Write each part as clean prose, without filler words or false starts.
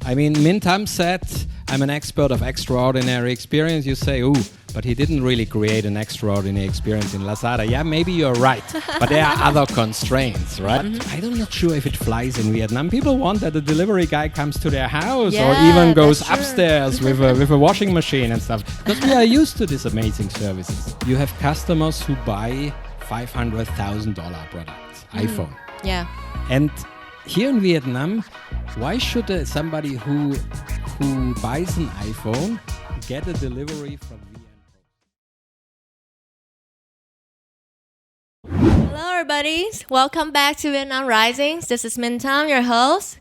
I mean, Mintam said, I'm an expert of extraordinary experience. You say, ooh, but he didn't really create an extraordinary experience in Lazada. Yeah, maybe you're right, but there are other constraints, right? I'm not sure if it flies in Vietnam. People want that the delivery guy comes to their house or even goes upstairs with a washing machine and stuff. Because we are used to these amazing services. You have customers who buy $500,000 products, iPhone. Yeah. And here in Vietnam, why should somebody who buys an iPhone get a delivery from Vietnam? Hello, everybody. Welcome back to Vietnam Risings. This is Minh Tam, your host.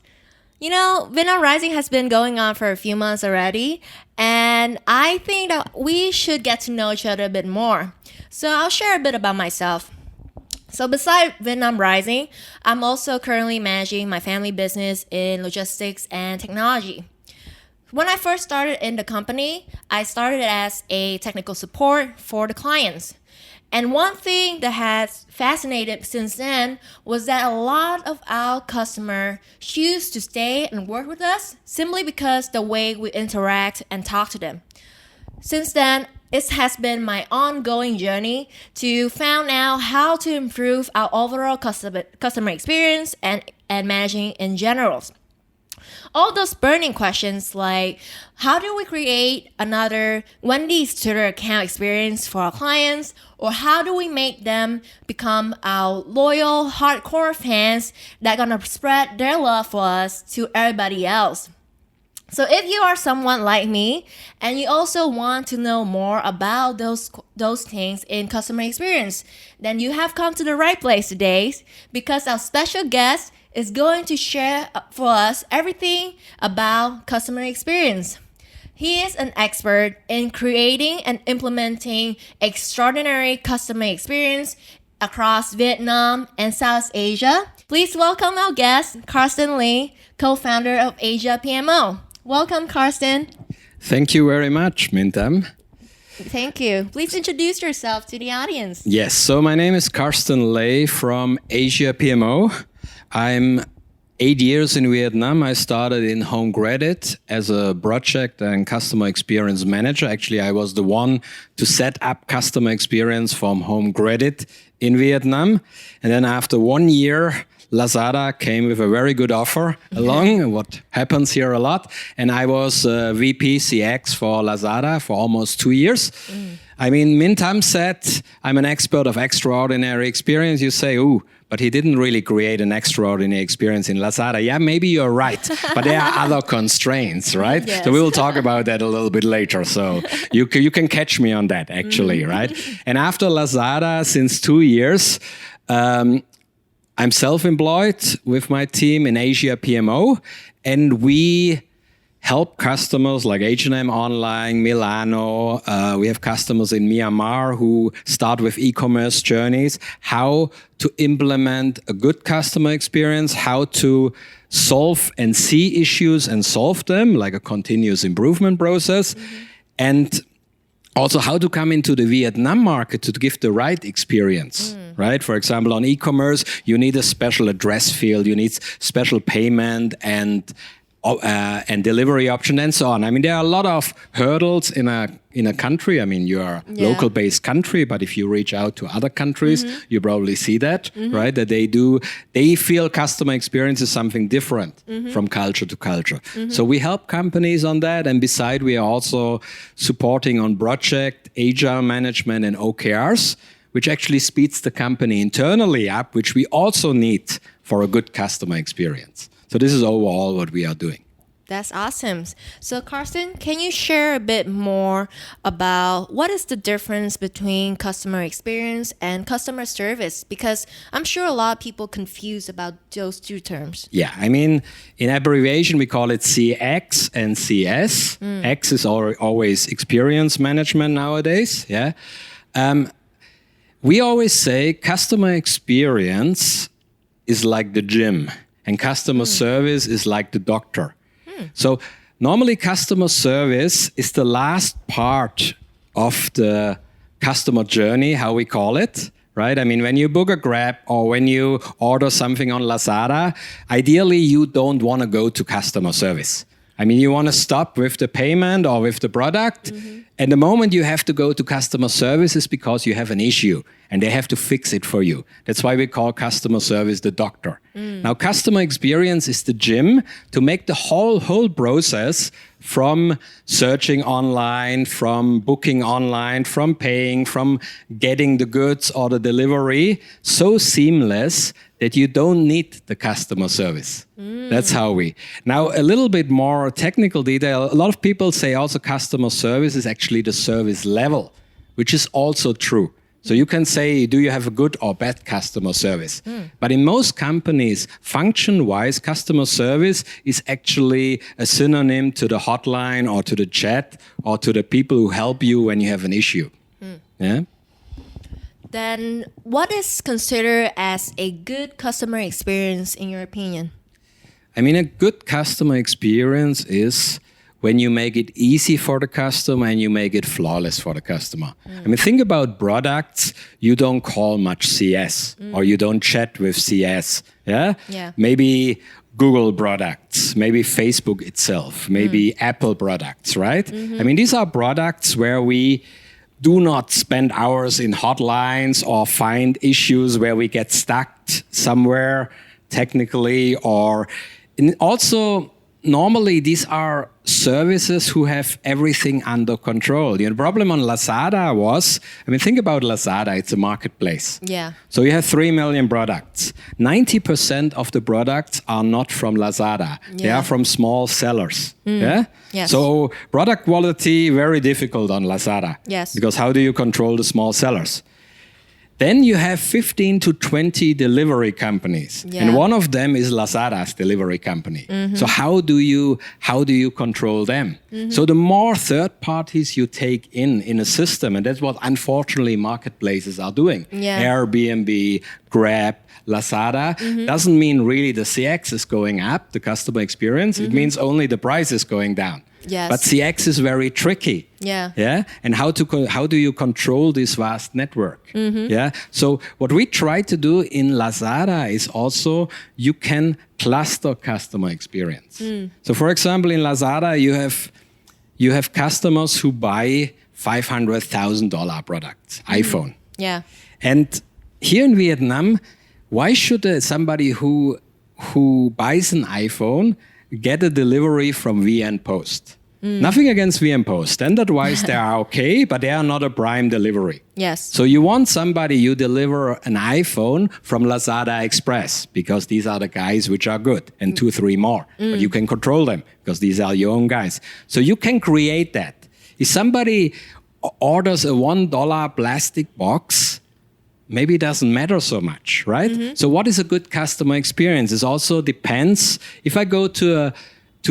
You know, Vietnam Rising has been going on for a few months already, and I think that we should get to know each other a bit more. So I'll share a bit about myself. So besides Vietnam Rising, I'm also currently managing my family business in logistics and technology. When I first started in the company, I started as a technical support for the clients. And one thing that has fascinated since then was that a lot of our customers choose to stay and work with us simply because the way we interact and talk to them. Since then, it has been my ongoing journey to find out how to improve our overall customer experience and managing in general. All those burning questions like, how do we create another Wendy's Twitter account experience for our clients? Or how do we make them become our loyal, hardcore fans that are going to spread their love for us to everybody else? So if you are someone like me and you also want to know more about those things in customer experience, then you have come to the right place today, because our special guest is going to share for us everything about customer experience. He is an expert in creating and implementing extraordinary customer experience across Vietnam and South Asia. Please welcome our guest, Carsten Ley, co-founder of Asia PMO. Welcome, Carsten. Thank you very much, Mintam. Thank you. Please introduce yourself to the audience. Yes, so my name is Carsten Ley from Asia PMO. I'm 8 years in Vietnam. I started in Home Credit as a project and customer experience manager. Actually, I was the one to set up customer experience from Home Credit in Vietnam. And then after 1 year, Lazada came with a very good offer along, what happens here a lot. And I was VP CX for Lazada for almost 2 years. I mean, Mintam said, I'm an expert of extraordinary experience. You say, ooh, but he didn't really create an extraordinary experience in Lazada. Yeah, maybe you're right, but there are other constraints, right? Yes. So we will talk about that a little bit later. So you can catch me on that, actually, right? And after Lazada, since 2 years, I'm self-employed with my team in Asia PMO, and we help customers like H&M Online, Milano. We have customers in Myanmar who start with e-commerce journeys, how to implement a good customer experience, how to solve and see issues and solve them, like a continuous improvement process. And also how to come into the Vietnam market to give the right experience, right? For example, on e-commerce, you need a special address field, you need special payment and delivery option and so on. I mean, there are a lot of hurdles in a country. I mean, you're a local-based country, but if you reach out to other countries, you probably see that, right? That they feel customer experience is something different from culture to culture. So we help companies on that. And beside, we are also supporting on project, agile management and OKRs, which actually speeds the company internally up, which we also need for a good customer experience. So this is overall what we are doing. That's awesome. So Carsten, can you share a bit more about what is the difference between customer experience and customer service? Because I'm sure a lot of people confuse about those two terms. Yeah, I mean, in abbreviation, we call it CX and CS. X is always experience management nowadays. Yeah, we always say customer experience is like the gym. And customer service is like the doctor. So normally customer service is the last part of the customer journey, how we call it, right? I mean, when you book a Grab or when you order something on Lazada, ideally you don't want to go to customer service, I mean, you want to stop with the payment or with the product. And the moment you have to go to customer service is because you have an issue and they have to fix it for you. That's why we call customer service the doctor. Now, customer experience is the gym to make the whole process from searching online, from booking online, from paying, from getting the goods or the delivery so seamless that you don't need the customer service. That's how we. Now, a little bit more technical detail. A lot of people say also customer service is actually the service level, which is also true. So you can say, do you have a good or bad customer service? But in most companies, function-wise, customer service is actually a synonym to the hotline or to the chat or to the people who help you when you have an issue. Yeah? Then what is considered as a good customer experience in your opinion? I mean, a good customer experience is when you make it easy for the customer and you make it flawless for the customer. I mean, think about products. You don't call much CS or you don't chat with CS. Yeah? Maybe Google products, maybe Facebook itself, maybe Apple products, right? I mean, these are products where we do not spend hours in hotlines or find issues where we get stuck somewhere technically or also normally these are services who have everything under control. The problem on Lazada was, I mean, think about Lazada, it's a marketplace. So you have 3 million products. 90% of the products are not from Lazada. They are from small sellers. So product quality, very difficult on Lazada. Because how do you control the small sellers? Then you have 15 to 20 delivery companies. And one of them is Lazada's delivery company. So how do you control them? So the more third parties you take in a system, and that's what unfortunately marketplaces are doing. Airbnb, Grab, Lazada, doesn't mean really the CX is going up, the customer experience. It means only the price is going down. But CX is very tricky. And how do you control this vast network? So what we try to do in Lazada is also you can cluster customer experience. So for example, in Lazada you have customers who buy $500,000 products, iPhone. And here in Vietnam, why should somebody who buys an iPhone get a delivery from VN Post? Nothing against VN Post. Standard-wise, they are okay, but they are not a prime delivery. So you want somebody, you deliver an iPhone from Lazada Express because these are the guys which are good and 2, 3 more. But you can control them because these are your own guys. So you can create that. If somebody orders a $1 plastic box, maybe it doesn't matter so much, right? So what is a good customer experience? It also depends. If I go to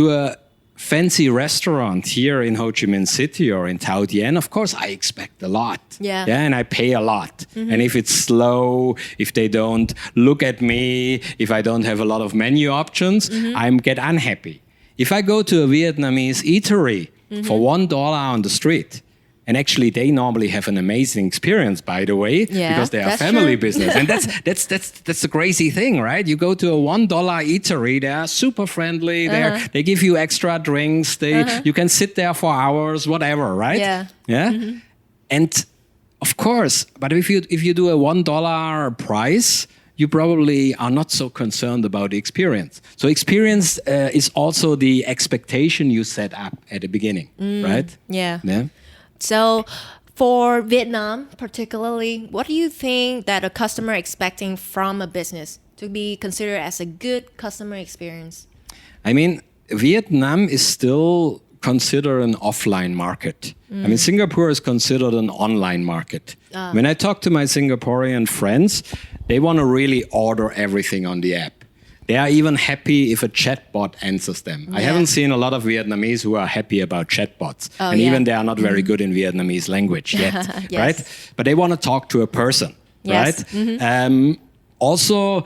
a fancy restaurant here in Ho Chi Minh City or in Thao Dien, of course I expect a lot. And I pay a lot. And if it's slow, if they don't look at me, if I don't have a lot of menu options, I get unhappy. If I go to a Vietnamese eatery for $1 on the street, and actually, they normally have an amazing experience, by the way, because they are family business. And that's the crazy thing, right? You go to a $1 eatery, they are super friendly. They give you extra drinks. You can sit there for hours, whatever, right? And of course, but if you do a $1 price, you probably are not so concerned about the experience. So experience is also the expectation you set up at the beginning, right? So for Vietnam particularly, what do you think that a customer expecting from a business to be considered as a good customer experience? I mean, Vietnam is still considered an offline market. I mean, Singapore is considered an online market. When I talk to my Singaporean friends, they want to really order everything on the app. They are even happy if a chatbot answers them. I haven't seen a lot of Vietnamese who are happy about chatbots. Even they are not very good in Vietnamese language yet, right? But they want to talk to a person, right? Also,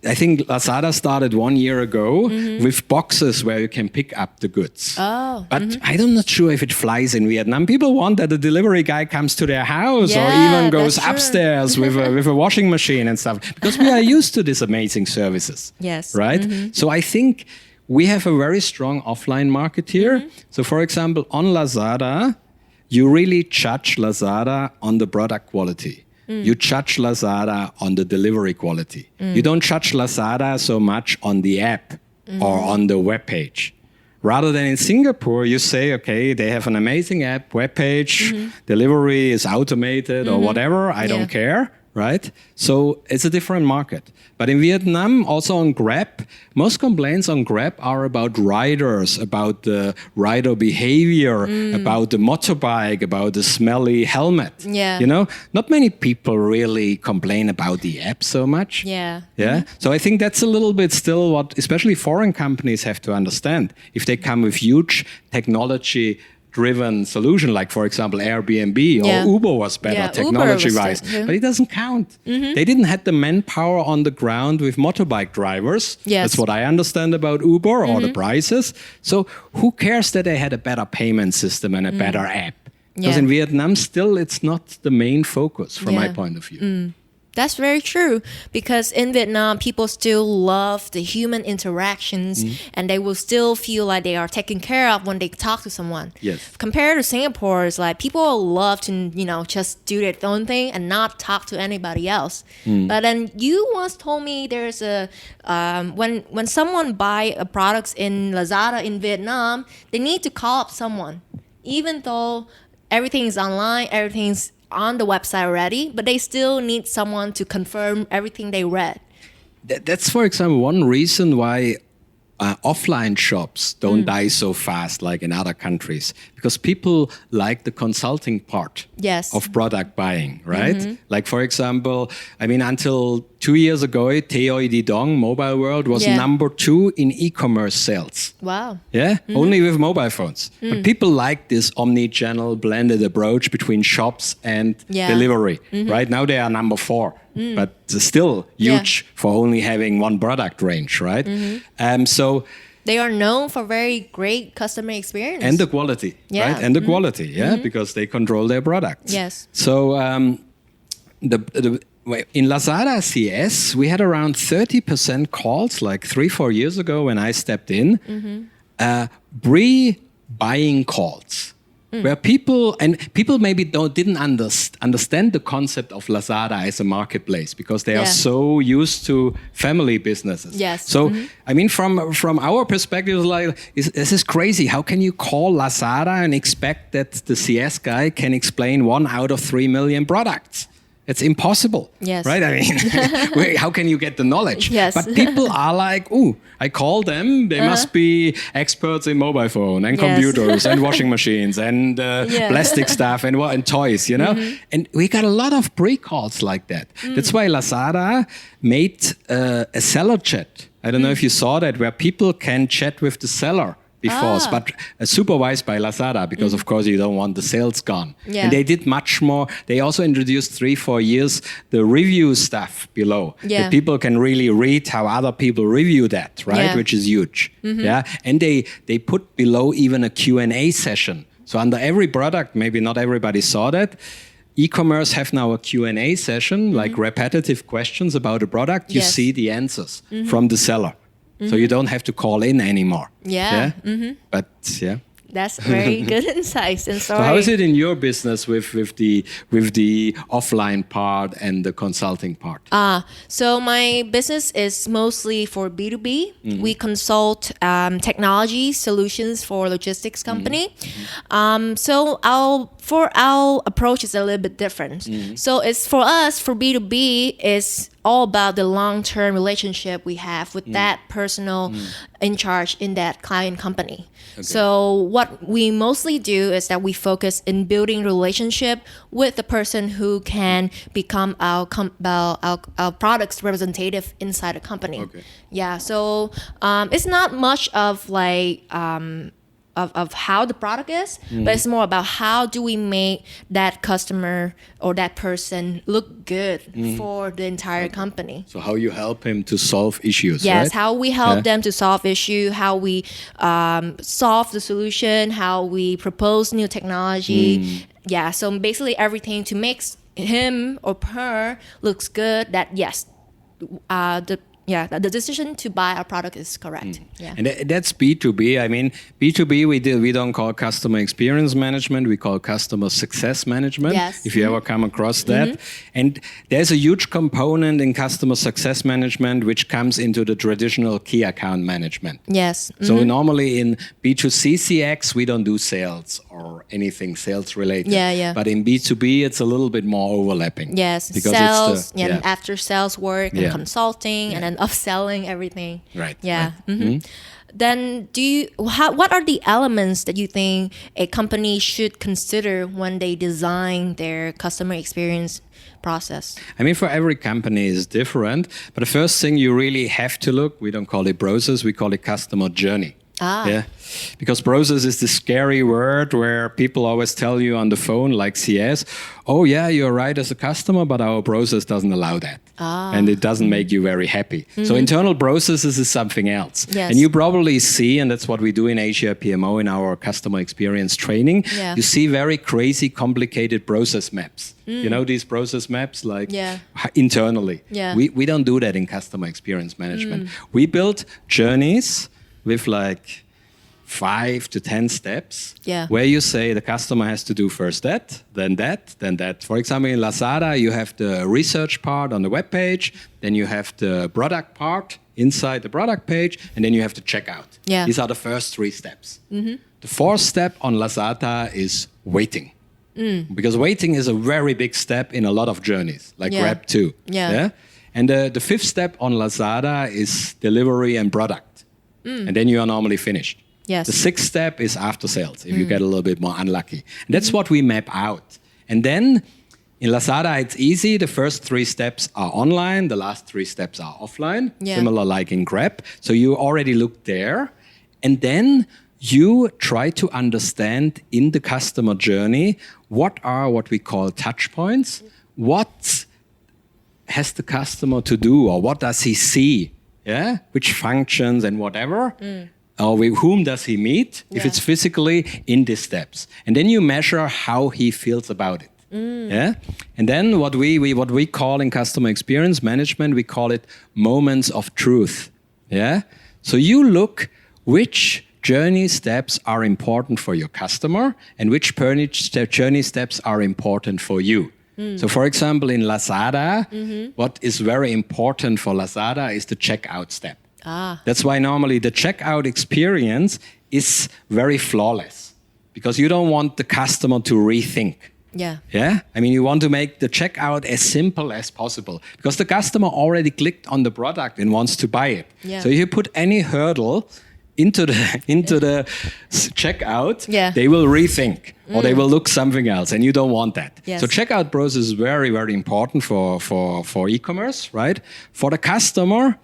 I think Lazada started 1 year ago with boxes where you can pick up the goods. But I'm not sure if it flies in Vietnam. People want that the delivery guy comes to their house or even goes upstairs with a washing machine and stuff. Because we are used to these amazing services. Right? So I think we have a very strong offline market here. So for example, on Lazada, you really judge Lazada on the product quality. You judge Lazada on the delivery quality. You don't judge Lazada so much on the app or on the web page. Rather than in Singapore, you say, okay, they have an amazing app, web page, delivery is automated or whatever, I don't care, right? So it's a different market. But in Vietnam, also on Grab, most complaints on Grab are about riders, about the rider behavior, about the motorbike, about the smelly helmet. Yeah. You know, not many people really complain about the app so much. Yeah. Yeah. So I think that's a little bit still what especially foreign companies have to understand. If they come with huge technology-driven solution, like for example Airbnb or Uber was better technology-wise, but it doesn't count. They didn't have the manpower on the ground with motorbike drivers. Yes. That's what I understand about Uber or the prices. So who cares that they had a better payment system and a better app? Because in Vietnam, still, it's not the main focus from my point of view. That's very true, because in Vietnam, people still love the human interactions and they will still feel like they are taken care of when they talk to someone. Yes. Compared to Singapore, it's like people love to, just do their own thing and not talk to anybody else. But then you once told me there's a, when someone buy a products in Lazada in Vietnam, they need to call up someone, even though everything is online, everything's on the website already, but they still need someone to confirm everything they read. That's, for example, one reason why offline shops don't die so fast like in other countries, because people like the consulting part of product buying, right? Like, for example, I mean, until 2 years ago, Theo Di Dong, Mobile World, was number 2 in e-commerce sales. Wow. Yeah, only with mobile phones. But people like this omni-channel blended approach between shops and delivery. Right now they are number 4. But still huge for only having one product range, right? So they are known for very great customer experience. And the quality, right? And the quality, because they control their products. Yes. So in Lazada CS, we had around 30% calls like 3-4 years ago when I stepped in, pre-buying calls. Where people maybe didn't understand the concept of Lazada as a marketplace because they are so used to family businesses. Yes. So I mean, from our perspective, it's like this is crazy. How can you call Lazada and expect that the CS guy can explain 1 out of 3 million products? It's impossible, right? I mean, how can you get the knowledge? Yes. But people are like, ooh, I call them. They must be experts in mobile phone and computers and washing machines and plastic stuff and toys, you know? And we got a lot of pre-calls like that. That's why Lazada made a seller chat. I don't know if you saw that, where people can chat with the seller before, but supervised by Lazada, because of course you don't want the sales gone. And they did much more. They also introduced 3-4 years the review stuff below. That people can really read how other people review that, right? Which is huge. And they put below even a Q&A session. So under every product, maybe not everybody saw that, e-commerce have now a Q&A session, like repetitive questions about a product. You see the answers from the seller. So you don't have to call in anymore. But that's very good insights. And so how is it in your business with the offline part and the consulting part? So my business is mostly for B2B. We consult technology solutions for logistics company. So our approach is a little bit different. So it's for us, for B2B, is all about the long-term relationship we have with that personal in charge in that client company. So what we mostly do is that we focus in building relationship with the person who can become our product's representative inside the company. So it's not much of like of how the product is, but it's more about how do we make that customer or that person look good for the entire company. So how you help him to solve issues, yes, right? How we help them to solve issue, how we solve the solution, how we propose new technology. So basically everything to make him or her looks good, that yes, the decision to buy our product is correct. Yeah. And that's B2B. I mean, B2B, we don't call customer experience management. We call customer success management, Yes. if you ever come across that. And there's a huge component in customer success management which comes into the traditional key account management. Yes. So normally in B2C CX, we don't do sales or anything sales related. Yeah. But in B2B, it's a little bit more overlapping. Yes, Because sales, it's the, and after sales work and Yeah. consulting and then upselling everything. Right. Yeah. Right. Then what are the elements that you think a company should consider when they design their customer experience process? I mean, for every company is different. But the first thing you really have to look, we don't call it process, we call it customer journey. Yeah, because process is the scary word where people always tell you on the phone, like CS, oh yeah, you're right as a customer, but our process doesn't allow that. And it doesn't make you very happy. So internal processes is something else. Yes. And you probably see, and that's what we do in Asia PMO in our customer experience training, you see very crazy, complicated process maps. You know these process maps, like internally. We don't do that in customer experience management. We build journeys with like 5 to 10 steps where you say the customer has to do first that, then that, then that. For example, in Lazada, you have the research part on the web page, then you have the product part inside the product page, and then you have to check out. These are the first 3 steps. The 4th step on Lazada is waiting. Because waiting is a very big step in a lot of journeys, like Grab 2. And the 5th step on Lazada is delivery and product. And then you are normally finished. Yes. The 6th step is after sales, if you get a little bit more unlucky. And that's what we map out. And then in Lazada, it's easy. The first 3 steps are online. The last 3 steps are offline, similar like in Grab. So you already look there. And then you try to understand in the customer journey, what are what we call touch points? What has the customer to do, or what does he see? Which functions and whatever. Or with whom does he meet, if it's physically, in these steps. And then you measure how he feels about it. And then what we call in customer experience management, we call it moments of truth. So you look which journey steps are important for your customer and which journey steps are important for you. So for example, in Lazada, what is very important for Lazada is the checkout step. That's why normally the checkout experience is very flawless, because you don't want the customer to rethink. I mean, you want to make the checkout as simple as possible, because the customer already clicked on the product and wants to buy it. So if you put any hurdle into the checkout, they will rethink or they will look something else, and you don't want that. So checkout process is very, very important for e-commerce, right? For the customer,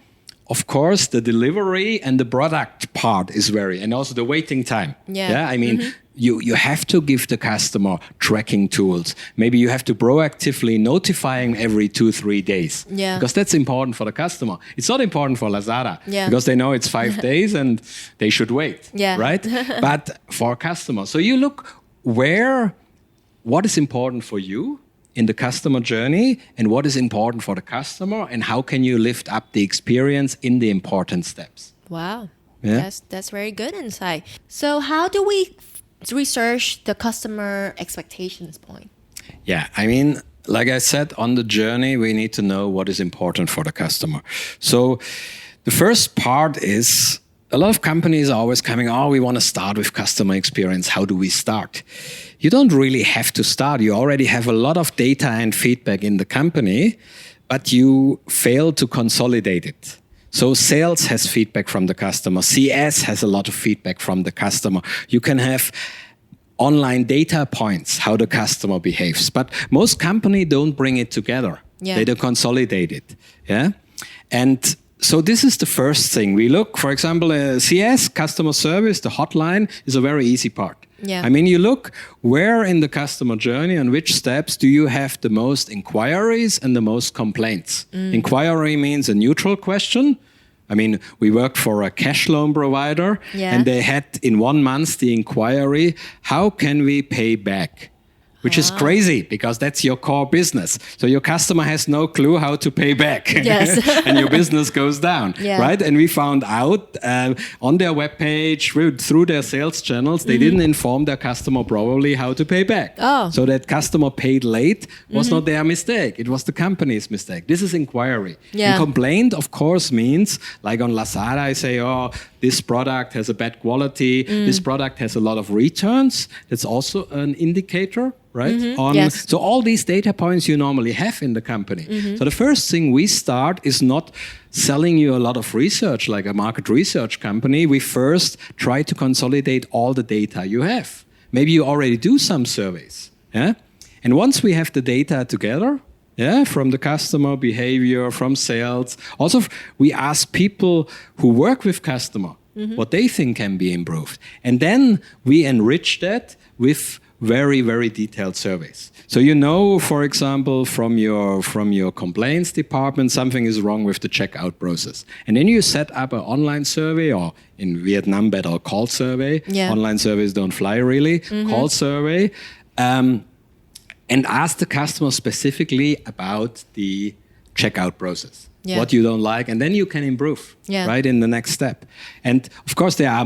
of course, the delivery and the product part is and also the waiting time. I mean, you have to give the customer tracking tools. Maybe you have to proactively notify him every 2-3 days. Because that's important for the customer. It's not important for Lazada because they know it's 5 days and they should wait, right? But for a customer. So you look what is important for you in the customer journey and what is important for the customer, and how can you lift up the experience in the important steps. Wow. That's very good insight. So how do we research the customer expectations point? I mean, like I said, on the journey, we need to know what is important for the customer. So the first part is, a lot of companies are always coming, we want to start with customer experience. How do we start? You don't really have to start. You already have a lot of data and feedback in the company, but you fail to consolidate it. So sales has feedback from the customer. CS has a lot of feedback from the customer. You can have online data points, how the customer behaves. But most companies don't bring it together. They don't consolidate it. And so this is the first thing. We look, for example, CS, customer service, the hotline is a very easy part. I mean, you look where in the customer journey, on which steps do you have the most inquiries and the most complaints. Inquiry means a neutral question. I mean, we worked for a cash loan provider and they had in 1 month the inquiry, how can we pay back which is crazy because that's your core business. So your customer has no clue how to pay back. Yes. And your business goes down, right? And we found out on their webpage, through their sales channels, they didn't inform their customer probably how to pay back. Oh. So that customer paid late was not their mistake. It was the company's mistake. This is inquiry. Yeah. And complaint, of course, means like on Lazada, I say, oh, this product has a bad quality. This product has a lot of returns. That's also an indicator, right? Yes. So all these data points you normally have in the company. So the first thing we start is not selling you a lot of research like a market research company. We first try to consolidate all the data you have. Maybe you already do some surveys. Yeah? And once we have the data together, from the customer behavior, from sales. Also, we ask people who work with customer what they think can be improved. And then we enrich that with very, very detailed surveys. So you know, for example, from your complaints department, something is wrong with the checkout process. And then you set up an online survey, or in Vietnam, better call survey. Yeah. Online surveys don't fly really. Call survey. And ask the customer specifically about the checkout process, what you don't like, and then you can improve, right, in the next step. And of course, there are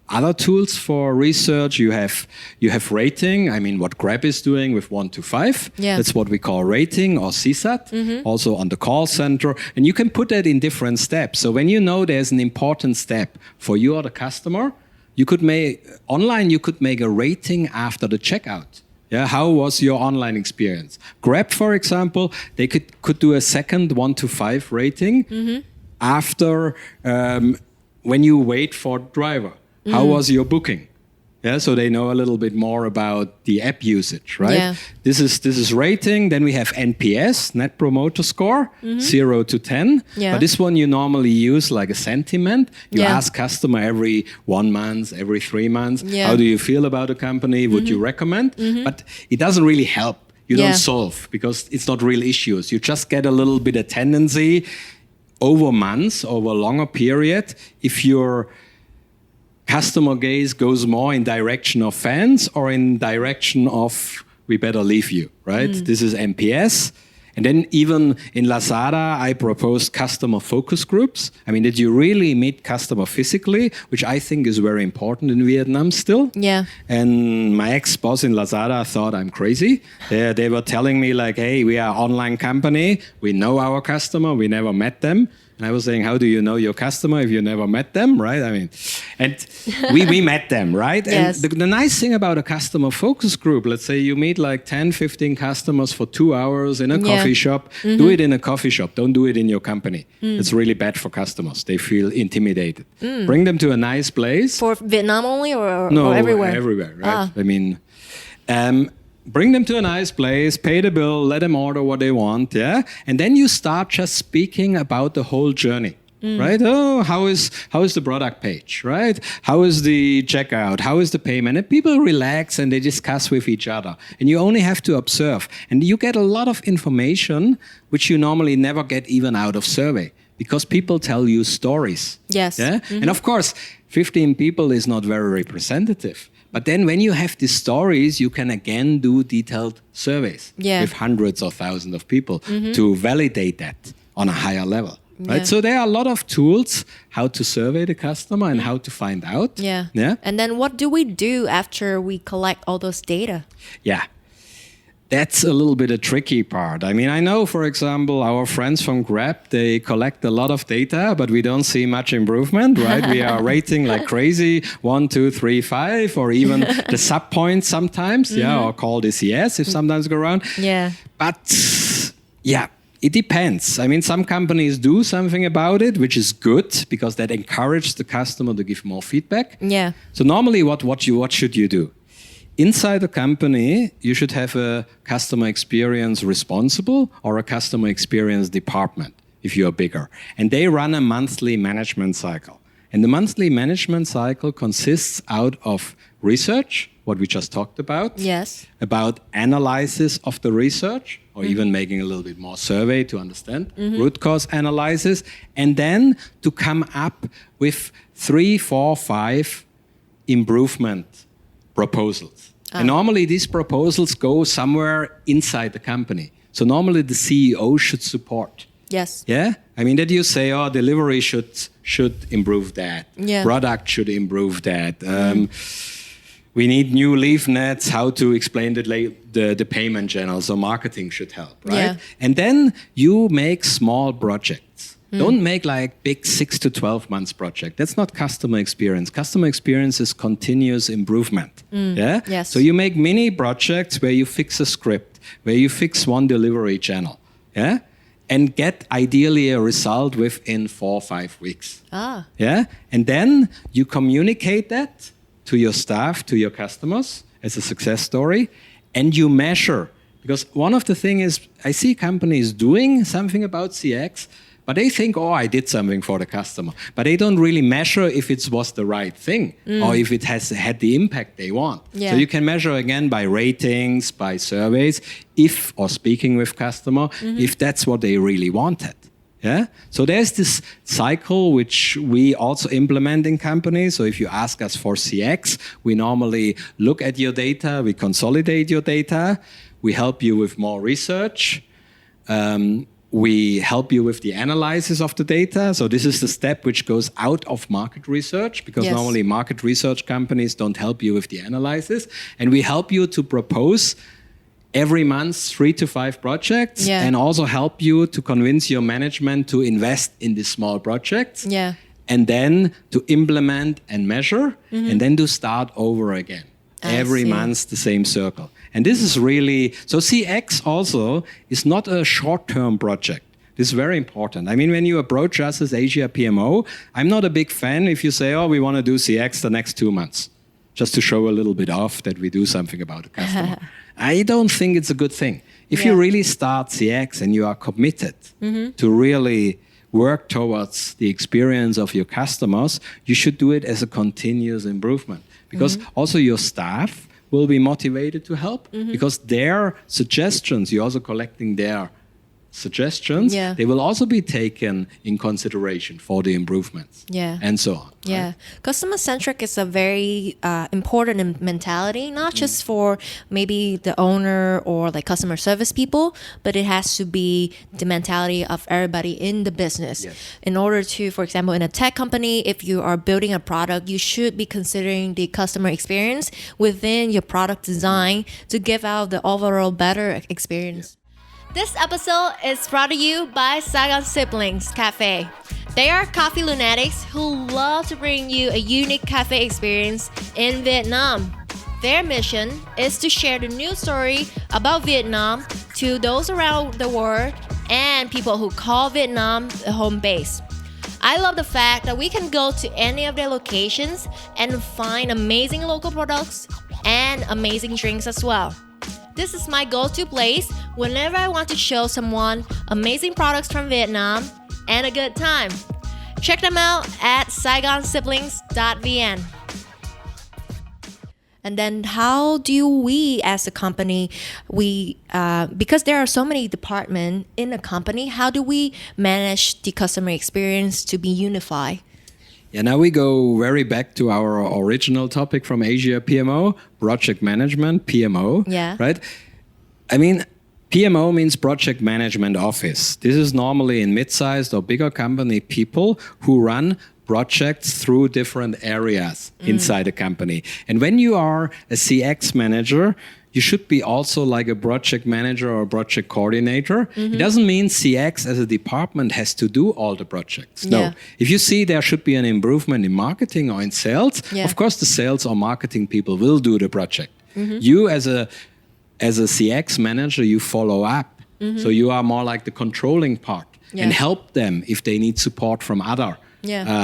other tools for research. You have rating. I mean, what Grab is doing with 1 to 5. Yeah. That's what we call rating or CSAT, also on the call center. And you can put that in different steps. So when you know there's an important step for you or the customer, you could make a rating after the checkout. Yeah, how was your online experience? Grab, for example, they could do a second 1 to 5 rating after when you wait for driver. How was your booking? Yeah, so they know a little bit more about the app usage, right? Yeah. This is rating. Then we have NPS, Net Promoter Score, 0 to 10. Yeah. But this one you normally use like a sentiment. You ask customer every 1 month, every 3 months, how do you feel about the company? Would you recommend? But it doesn't really help. You don't solve because it's not real issues. You just get a little bit of tendency over months, over a longer period. If your customer gaze goes more in direction of fans or in direction of we better leave you, right? This is NPS. And then even in Lazada, I proposed customer focus groups. I mean, that you really meet customer physically, which I think is very important in Vietnam still. Yeah. And my ex-boss in Lazada thought I'm crazy. They were telling me like, hey, we are an online company. We know our customer. We never met them. And I was saying, how do you know your customer if you never met them, right? I mean, and we met them, right? Yes. And the nice thing about a customer focus group, let's say you meet like 10, 15 customers for 2 hours in a coffee shop. Do it in a coffee shop. Don't do it in your company. It's really bad for customers. They feel intimidated. Bring them to a nice place. For Vietnam only or everywhere? No, everywhere, right? I mean, bring them to a nice place, pay the bill, let them order what they want, and then you start just speaking about the whole journey, right? Oh, how is the product page, right? How is the checkout? How is the payment? And people relax and they discuss with each other, and you only have to observe, and you get a lot of information which you normally never get even out of survey because people tell you stories. Yes. Yeah, and of course, 15 people is not very representative. But then when you have these stories, you can again do detailed surveys with hundreds or thousands of people to validate that on a higher level. Right? So there are a lot of tools how to survey the customer and how to find out. Yeah. And then what do we do after we collect all those data? Yeah. That's a little bit a tricky part. I mean, I know, for example, our friends from Grab, they collect a lot of data, but we don't see much improvement, right? We are rating like crazy, 1, 2, 3, 5, or even the sub points sometimes, or called ECS if sometimes go around. Yeah. But it depends. I mean, some companies do something about it, which is good because that encourages the customer to give more feedback. Yeah. So normally, what should you do? Inside the company, you should have a customer experience responsible or a customer experience department if you are bigger. And they run a monthly management cycle. And the monthly management cycle consists out of research, what we just talked about. Yes. About analysis of the research, or even making a little bit more survey to understand, root cause analysis, and then to come up with 3, 4, 5 improvement proposals. And normally these proposals go somewhere inside the company. So normally the CEO should support. Yes. Yeah? I mean, that you say, oh, delivery should improve that. Yeah. Product should improve that. We need new leaf nets, how to explain the payment channels, so marketing should help, right? Yeah. And then you make small projects. Don't make like big 6 to 12 months project. That's not customer experience. Customer experience is continuous improvement. Yeah? Yes. So you make mini projects where you fix a script, where you fix one delivery channel. Yeah? And get ideally a result within 4 or 5 weeks. Yeah? And then you communicate that to your staff, to your customers as a success story, and you measure. Because one of the things is, I see companies doing something about CX, but they think, oh, I did something for the customer. But they don't really measure if it was the right thing or if it has had the impact they want. Yeah. So you can measure again by ratings, by surveys, or speaking with customer, if that's what they really wanted. Yeah. So there's this cycle which we also implement in companies. So if you ask us for CX, we normally look at your data, we consolidate your data, we help you with more research. We help you with the analysis of the data. So this is the step which goes out of market research, because normally market research companies don't help you with the analysis. And we help you to propose every month 3 to 5 projects, and also help you to convince your management to invest in these small projects, and then to implement and measure, and then to start over again. Every month, the same circle. And this is really, so CX also is not a short-term project. This is very important. I mean, when you approach us as Asia PMO, I'm not a big fan if you say, oh, we want to do CX the next 2 months, just to show a little bit off that we do something about the customer. I don't think it's a good thing. If you really start CX and you are committed to really work towards the experience of your customers, you should do it as a continuous improvement. Because also your staff will be motivated to help, because their suggestions, you're also collecting their suggestions, they will also be taken in consideration for the improvements, and so on. Yeah, right? Customer-centric is a very important mentality, not just for maybe the owner or like customer service people, but it has to be the mentality of everybody in the business. In order to, for example, in a tech company, if you are building a product, you should be considering the customer experience within your product design to give out the overall better experience. This episode is brought to you by Saigon Siblings Cafe. They are coffee lunatics who love to bring you a unique cafe experience in Vietnam. Their mission is to share the news story about Vietnam to those around the world and people who call Vietnam the home base. I love the fact that we can go to any of their locations and find amazing local products and amazing drinks as well. This is my go-to place whenever I want to show someone amazing products from Vietnam and a good time. Check them out at saigonsiblings.vn. And then how do we as a company, because there are so many departments in a company, how do we manage the customer experience to be unified? Yeah, now we go very back to our original topic from Asia PMO, project management, PMO, right? I mean, PMO means project management office. This is normally in mid-sized or bigger company people who run projects through different areas inside a company. And when you are a CX manager, you should be also like a project manager or a project coordinator. It doesn't mean CX as a department has to do all the projects. No. If you see there should be an improvement in marketing or in sales, of course the sales or marketing people will do the project. You as a CX manager, you follow up. So you are more like the controlling part and help them if they need support from other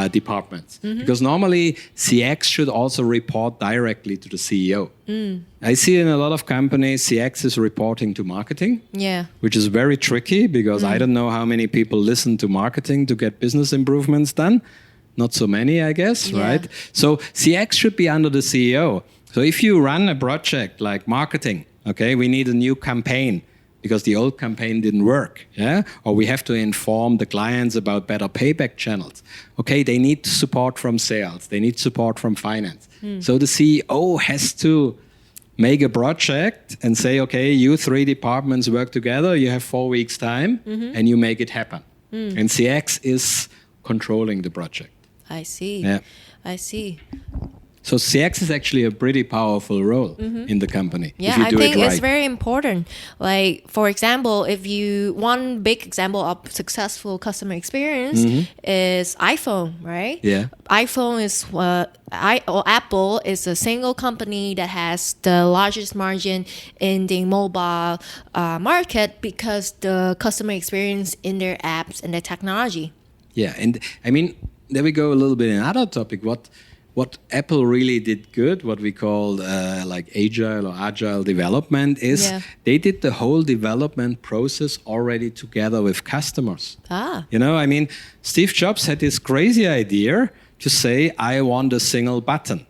departments. Because normally CX should also report directly to the CEO. I see in a lot of companies CX is reporting to marketing, which is very tricky because I don't know how many people listen to marketing to get business improvements done. Not so many, I guess, right? So CX should be under the CEO. So if you run a project like marketing, okay, we need a new campaign because the old campaign didn't work, or we have to inform the clients about better payback channels. Okay, they need support from sales, they need support from finance. So the CEO has to, make a project and say, okay, you 3 departments work together, you have 4 weeks time, and you make it happen. And CX is controlling the project. I see. Yeah. I see. So CX is actually a pretty powerful role in the company. Yeah, if you do I think it right. it's very important. Like, for example, one big example of successful customer experience is iPhone, right? Yeah. iPhone is Apple is a single company that has the largest margin in the mobile market because the customer experience in their apps and their technology. Yeah, and I mean, there we go a little bit in another topic. What Apple really did good, what we call like agile development, is they did the whole development process already together with customers. You know, I mean, Steve Jobs had this crazy idea to say, I want a single button,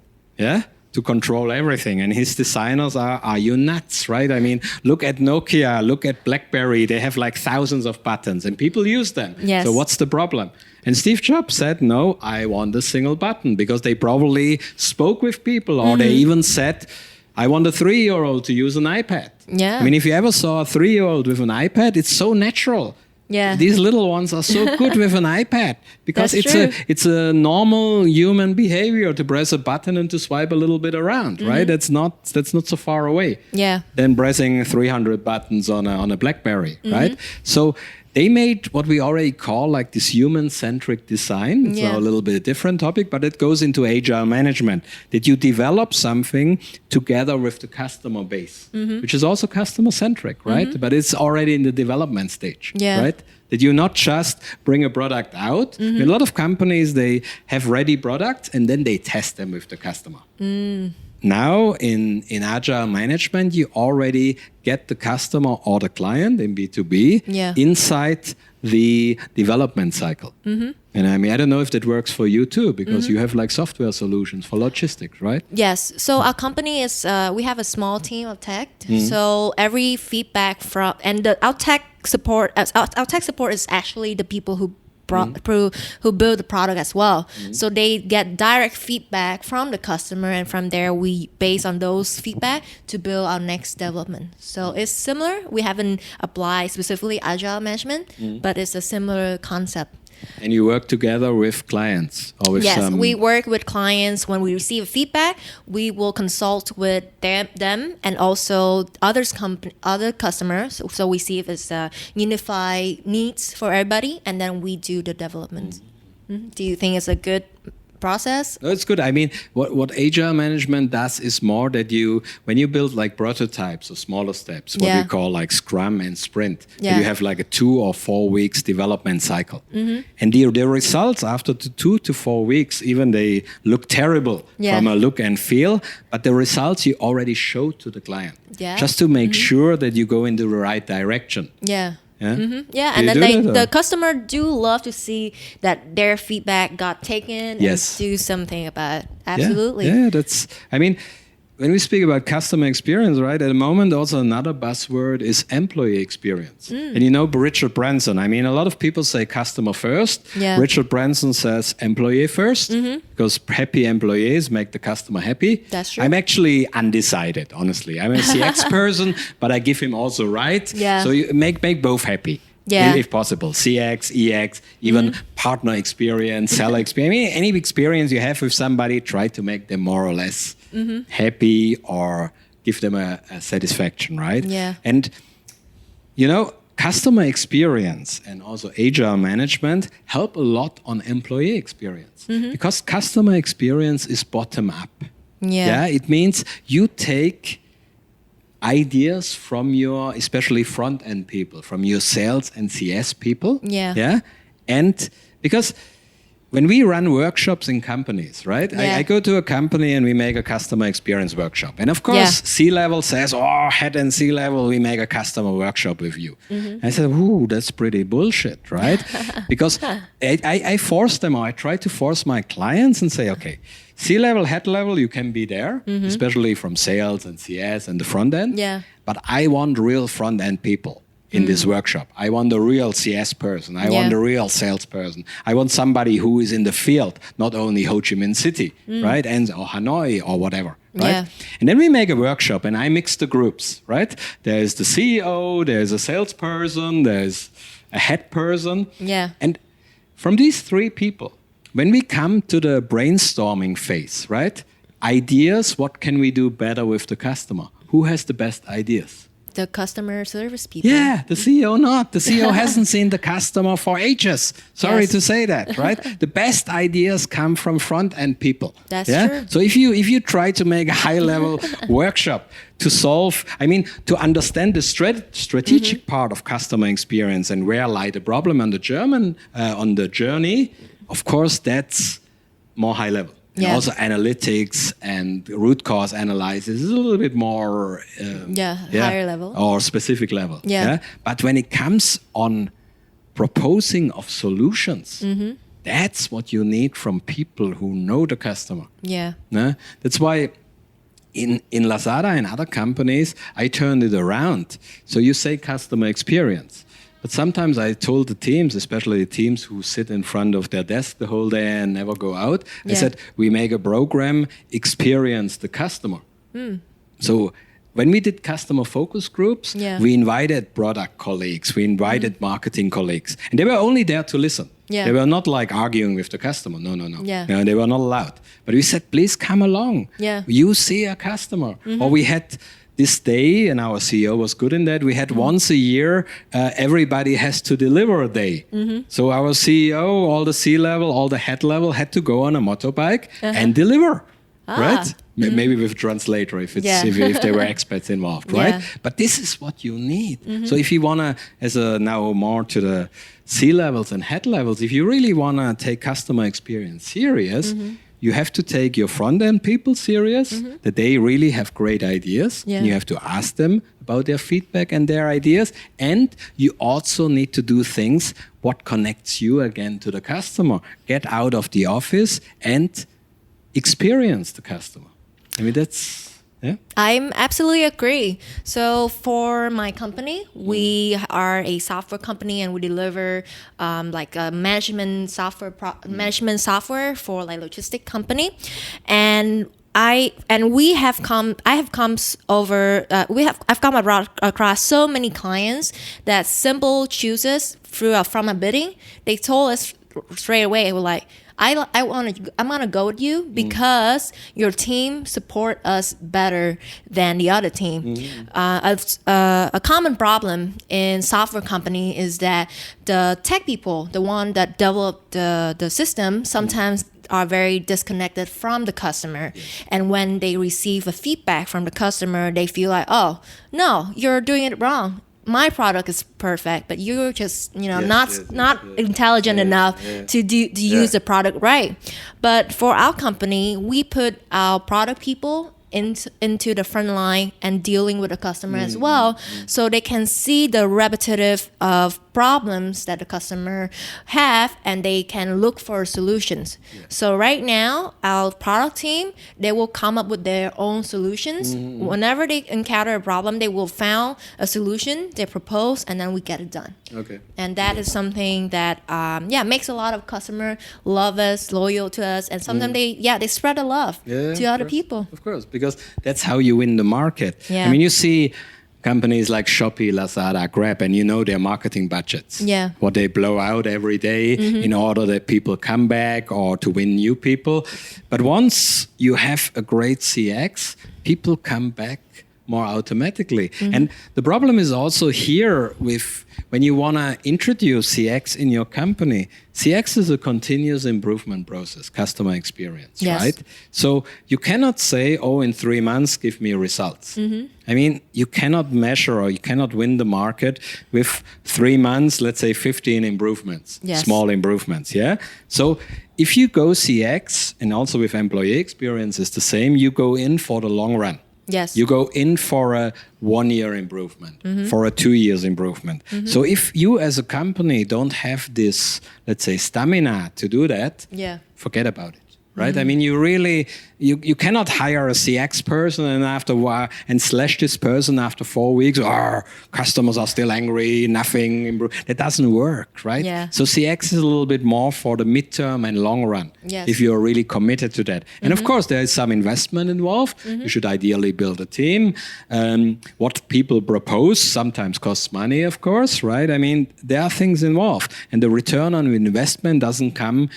to control everything. And his designers are you nuts, right? I mean, look at Nokia, look at BlackBerry. They have like thousands of buttons and people use them. Yes. So what's the problem? And Steve Jobs said, no, I want a single button, because they probably spoke with people, or they even said, I want a 3-year-old to use an iPad. Yeah. I mean, if you ever saw a 3-year-old with an iPad, it's so natural. Yeah. These little ones are so good with an iPad, because it's a normal human behavior to press a button and to swipe a little bit around, right? That's not so far away. Yeah. Than pressing 300 buttons on a BlackBerry, right? So they made what we already call like this human-centric design. It's a little bit a different topic, but it goes into agile management. That you develop something together with the customer base, which is also customer-centric, right? But it's already in the development stage, right? That you not just bring a product out. A lot of companies, they have ready products and then they test them with the customer. Now, in agile management, you already get the customer or the client in B2B inside the development cycle. And I mean, I don't know if that works for you too, because you have like software solutions for logistics, right? Yes. So our company is, we have a small team of tech. So every feedback our tech support is actually the people who build the product as well. So they get direct feedback from the customer, and from there we base on those feedback to build our next development. So it's similar. We haven't applied specifically agile management, but it's a similar concept. And you work together with clients or with Yes, we work with clients. When we receive feedback, we will consult with them and also other customers. So we see if it's unified needs for everybody, and then we do the development. Do you think it's a good process? No, it's good. I mean, what agile management does is more that when you build like prototypes or smaller steps, what we call like Scrum and Sprint, that you have like a 2 or 4 weeks development cycle. And the results after the 2 to 4 weeks, even they look terrible from a look and feel, but the results you already show to the client, just to make sure that you go in the right direction. Yeah. Yeah, yeah, and then the customer do love to see that their feedback got taken and do something about it. Absolutely. Yeah, that's, I mean, when we speak about customer experience, right, at the moment also another buzzword is employee experience. And you know Richard Branson, I mean, a lot of people say customer first. Richard Branson says employee first, because happy employees make the customer happy. That's true. I'm actually undecided, honestly. I'm a CX person, but I give him also right. So you make both happy. If possible, CX, EX, even partner experience, seller experience. I mean, any experience you have with somebody, try to make them more or less happy or give them a satisfaction, right? And, you know, customer experience and also agile management help a lot on employee experience, because customer experience is bottom up. It means you take ideas from your, especially front-end people, from your sales and CS people. And because when we run workshops in companies, right? I go to a company and we make a customer experience workshop. And of course, C-level says, oh, head and C-level, we make a customer workshop with you. I said, ooh, that's pretty bullshit, right? Because I force them, or I try to force my clients and say, okay, C-level, head level, you can be there, especially from sales and CS and the front end. But I want real front end people in this workshop. I want a real CS person. I want a real salesperson. I want somebody who is in the field, not only Ho Chi Minh City, right? Or Hanoi or whatever. right? Yeah. And then we make a workshop and I mix the groups, right? There's the CEO, there's a salesperson, there's a head person. Yeah. And from these three people, when we come to the brainstorming phase, right? Ideas, what can we do better with the customer? Who has the best ideas? The customer service people. Yeah, the CEO not. The CEO hasn't seen the customer for ages. Sorry to say that, right? The best ideas come from front-end people. That's true. So if you try to make a high-level workshop to solve, to understand the strategic part of customer experience and where lie the problem on the journey, of course, that's more high-level. And also analytics and root cause analysis is a little bit more higher level or specific level. But when it comes on proposing of solutions, that's what you need from people who know the customer. That's why in Lazada and other companies, I turned it around. So you say customer experience. But sometimes I told the teams, especially the teams who sit in front of their desk the whole day and never go out, I said, we make a program, experience the customer. So when we did customer focus groups, we invited product colleagues, we invited marketing colleagues, and they were only there to listen. They were not like arguing with the customer. No. They were not allowed. But we said, please come along. You see a customer. Or we had this day, and our CEO was good in that, we had once a year, everybody has to deliver a day. So our CEO, all the C-level, all the head level had to go on a motorbike and deliver, right? Maybe with a translator if there were expats involved, right? But this is what you need. So if you want to, now more to the C-levels and head levels, if you really want to take customer experience serious, you have to take your front-end people serious, that they really have great ideas. And you have to ask them about their feedback and their ideas. And you also need to do things what connects you again to the customer. Get out of the office and experience the customer. That's... Yeah. I'm absolutely agree. So for my company, we are a software company and we deliver like a management software for like logistic company, and I've come across so many clients that simple chooses from a bidding. They told us straight away, they were like, I'm gonna go with you because your team support us better than the other team. A common problem in software company is that the tech people, the one that develop the system, sometimes are very disconnected from the customer. And when they receive a feedback from the customer, they feel like, oh, no, you're doing it wrong. My product is perfect, but you're just not intelligent enough to use the product right. But for our company, we put our product people into the front line and dealing with the customer as well, so they can see the repetitive of problems that the customer have and they can look for solutions. So right now, our product team, they will come up with their own solutions. Whenever they encounter a problem, they will find a solution, they propose, and then we get it done. And that is something that makes a lot of customer love us, loyal to us, and sometimes they spread the love to other people. Of course, because that's how you win the market. You see companies like Shopee, Lazada, Grab, and you know their marketing budgets. What they blow out every day in order that people come back or to win new people. But once you have a great CX, people come back more automatically. And the problem is also here with when you want to introduce CX in your company. CX is a continuous improvement process, customer experience, right? So you cannot say, oh, in 3 months, give me results. You cannot measure or you cannot win the market with 3 months, let's say 15 improvements, small improvements, So if you go CX, and also with employee experience is the same, you go in for the long run. You go in for a 1 year improvement, for a 2 years improvement. So if you as a company don't have this, let's say, stamina to do that, forget about it. right? I mean, you cannot hire a CX person and after a while and slash this person after 4 weeks. Customers are still angry, nothing improved. That doesn't work, right? Yeah. So CX is a little bit more for the midterm and long run. Yes. If you're really committed to that. And of course, there is some investment involved. You should ideally build a team. What people propose sometimes costs money, of course, right? I mean, there are things involved. And the return on investment doesn't come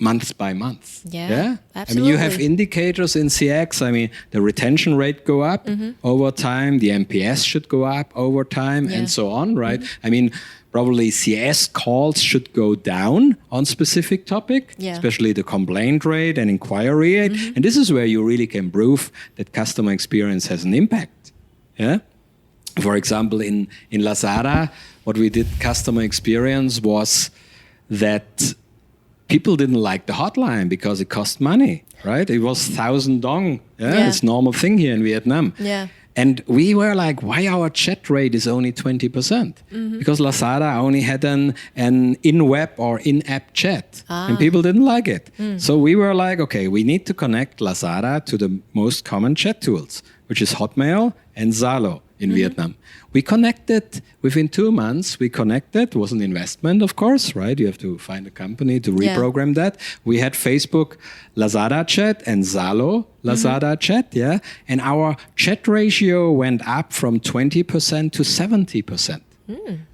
month by month. Yeah, absolutely. I mean, you have indicators in CX. I mean, the retention rate go up over time. The NPS should go up over time and so on, right? I mean, probably CS calls should go down on specific topic, especially the complaint rate and inquiry rate. And this is where you really can prove that customer experience has an impact. Yeah. For example, in Lazada, what we did customer experience was that people didn't like the hotline because it cost money, right? It was 1,000 dong. It's a normal thing here in Vietnam. Yeah. And we were like, why our chat rate is only 20%? Because Lazada only had an in-web or in-app chat. And people didn't like it. So we were like, okay, we need to connect Lazada to the most common chat tools, which is Hotmail and Zalo in Vietnam. We connected within 2 months. It was an investment, of course, right? You have to find a company to reprogram that. We had Facebook Lazada chat and Zalo Lazada chat, and our chat ratio went up from 20% to 70%,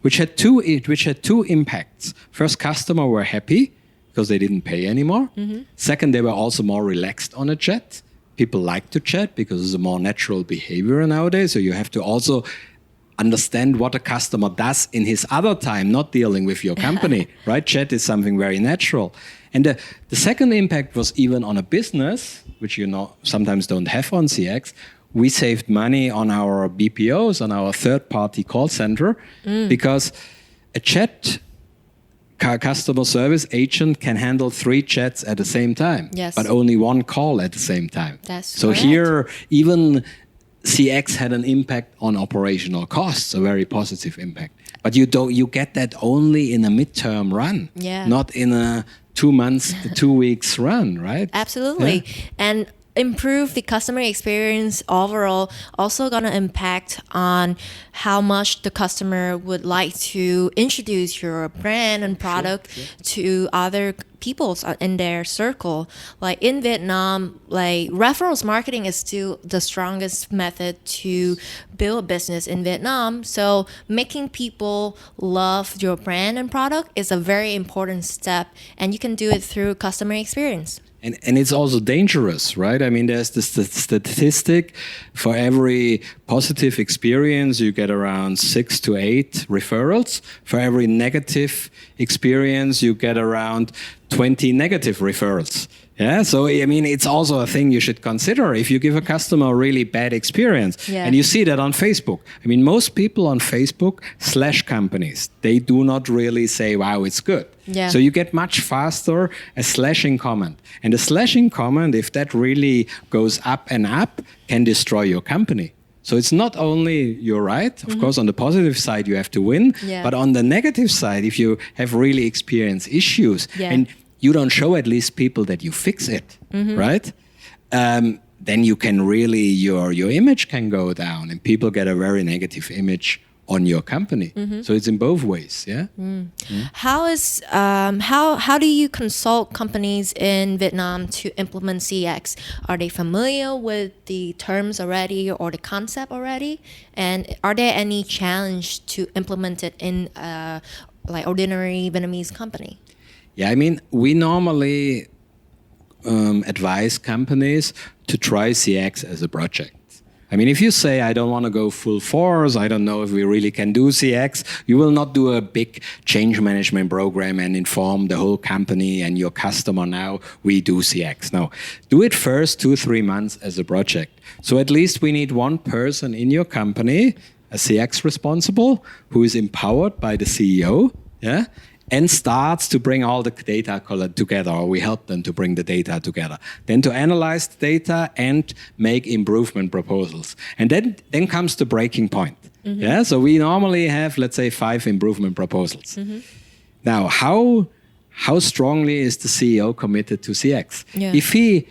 which had two impacts. First, customers were happy because they didn't pay anymore. Second, they were also more relaxed on a chat. People like to chat because it's a more natural behavior nowadays. So you have to also understand what a customer does in his other time, not dealing with your company, right? Chat is something very natural. And the second impact was even on a business, which sometimes don't have on CX. We saved money on our BPOs, on our third-party call center, because a chat customer service agent can handle 3 chats at the same time, but only 1 call at the same time. That's correct. Here, even CX had an impact on operational costs, a very positive impact. But you get that only in a midterm run, not in a 2 months, 2 weeks run, right? Absolutely. And improve the customer experience overall also going to impact on how much the customer would like to introduce your brand and product to other people in their circle. Like in Vietnam, like referrals marketing is still the strongest method to build a business in Vietnam. So making people love your brand and product is a very important step, and you can do it through customer experience. And it's also dangerous, right? I mean, there's this statistic for every positive experience, you get around 6 to 8 referrals. For every negative experience, you get around 20 negative referrals. Yeah, so I mean, it's also a thing you should consider if you give a customer a really bad experience. And you see that on Facebook. I mean, most people on Facebook slash companies. They do not really say, wow, it's good. So you get much faster a slashing comment. And the slashing comment, if that really goes up and up, can destroy your company. So it's not only you're right, of course, on the positive side, you have to win. But on the negative side, if you have really experienced issues, and you don't show at least people that you fix it, right? Then you can really, your image can go down and people get a very negative image on your company. So it's in both ways, How do you consult companies in Vietnam to implement CX? Are they familiar with the terms already or the concept already? And are there any challenge to implement it in like ordinary Vietnamese company? Yeah, I mean, we normally advise companies to try CX as a project. I mean, if you say, I don't want to go full force, I don't know if we really can do CX, you will not do a big change management program and inform the whole company and your customer now, we do CX. No, do it first 2-3 months as a project. So at least we need 1 person in your company, a CX responsible, who is empowered by the CEO, and starts to bring all the data together, or we help them to bring the data together. Then to analyze the data and make improvement proposals. And then comes the breaking point. So we normally have, let's say, 5 improvement proposals. Now, how how strongly is the CEO committed to CX? Yeah. If he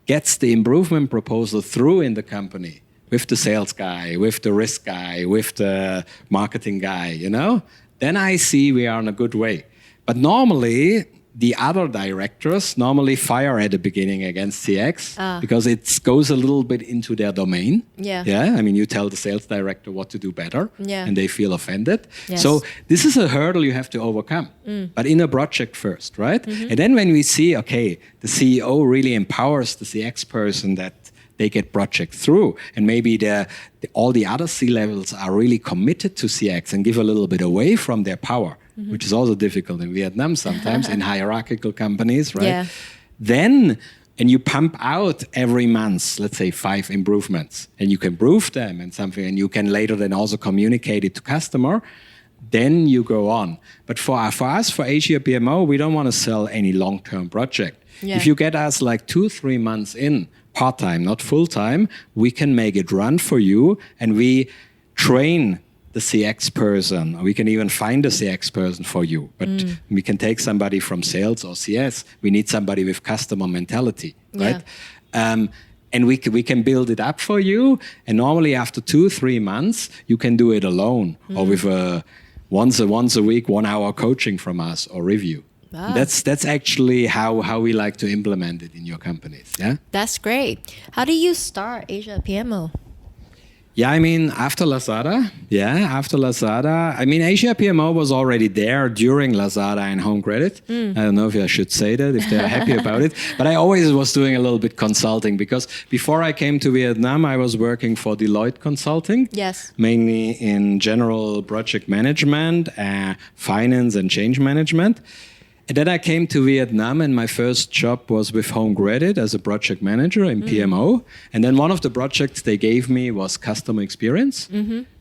gets the improvement proposal through in the company with the sales guy, with the risk guy, with the marketing guy, then I see we are in a good way. But normally, the other directors normally fire at the beginning against CX because it goes a little bit into their domain. Yeah. Yeah. I mean, you tell the sales director what to do better and they feel offended. Yes. So this is a hurdle you have to overcome, but in a project first, right? And then when we see, okay, the CEO really empowers the CX person that they get project through, and maybe all the other C-levels are really committed to CX and give a little bit away from their power, which is also difficult in Vietnam sometimes in hierarchical companies, right? Yeah. Then, and you pump out every month, let's say 5 improvements, and you can prove them and something, and you can later then also communicate it to customer, then you go on. But for us, for Asia PMO, we don't want to sell any long-term project. Yeah. If you get us like 2-3 months in, part-time, not full-time, we can make it run for you, and we train the CX person. We can even find a CX person for you, but we can take somebody from sales or CS. We need somebody with customer mentality, right? And we can build it up for you, and normally after 2-3 months, you can do it alone or with once a week, 1 hour coaching from us or review. Wow. That's actually how we like to implement it in your companies. Yeah, That's great. How do you start Asia PMO? Yeah, I mean, after Lazada, I mean, Asia PMO was already there during Lazada and Home Credit. I don't know if I should say that, if they're happy about it. But I always was doing a little bit consulting, because before I came to Vietnam, I was working for Deloitte Consulting. Yes. Mainly in general project management, finance and change management. And then I came to Vietnam, and my first job was with Home Credit as a project manager in PMO. And then one of the projects they gave me was customer experience.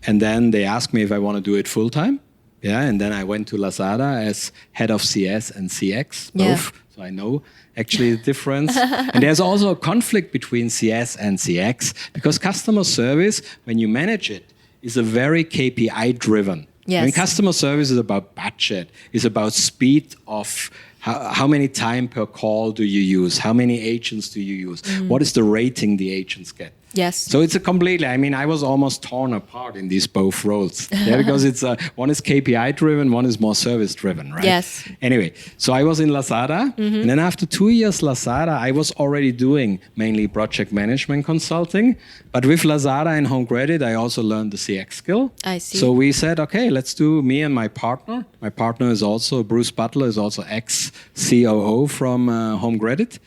And then they asked me if I want to do it full time. Yeah, and then I went to Lazada as head of CS and CX, both. So I know actually the difference. And there's also a conflict between CS and CX, because customer service, when you manage it, is a very KPI driven. Yes. I mean, customer service is about budget, is about speed of how many time per call do you use, how many agents do you use, what is the rating the agents get. Yes. So it's a completely, I mean, I was almost torn apart in these both roles. Because it's one is KPI driven, one is more service driven, right? Yes. Anyway, so I was in Lazada, and then after 2 years Lazada, I was already doing mainly project management consulting. But with Lazada and Home Credit, I also learned the CX skill. I see. So we said, okay, let's do me and my partner. My partner is also, Bruce Butler, is also ex-COO from Home Credit.